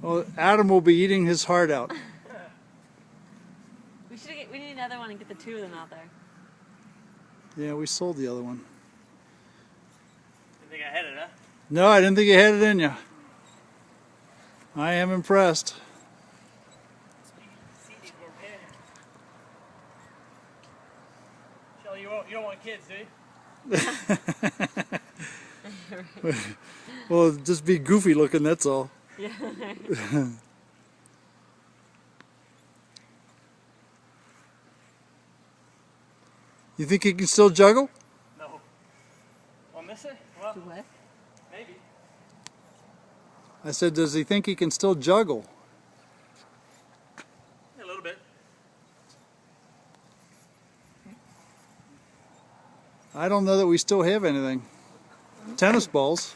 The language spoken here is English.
Well, Adam will be eating his heart out. We need another one and get the two of them out there. Yeah, we sold the other one. Didn't think I had it, huh? No, I didn't think you had it in you. I am impressed. Shelly, you don't want kids, do you? Well, just be goofy looking, that's all. Yeah. You think he can still juggle? No. Want to miss it? Well, What? maybe. I said, does he think he can still juggle? A little bit. I don't know that we still have anything. Tennis balls.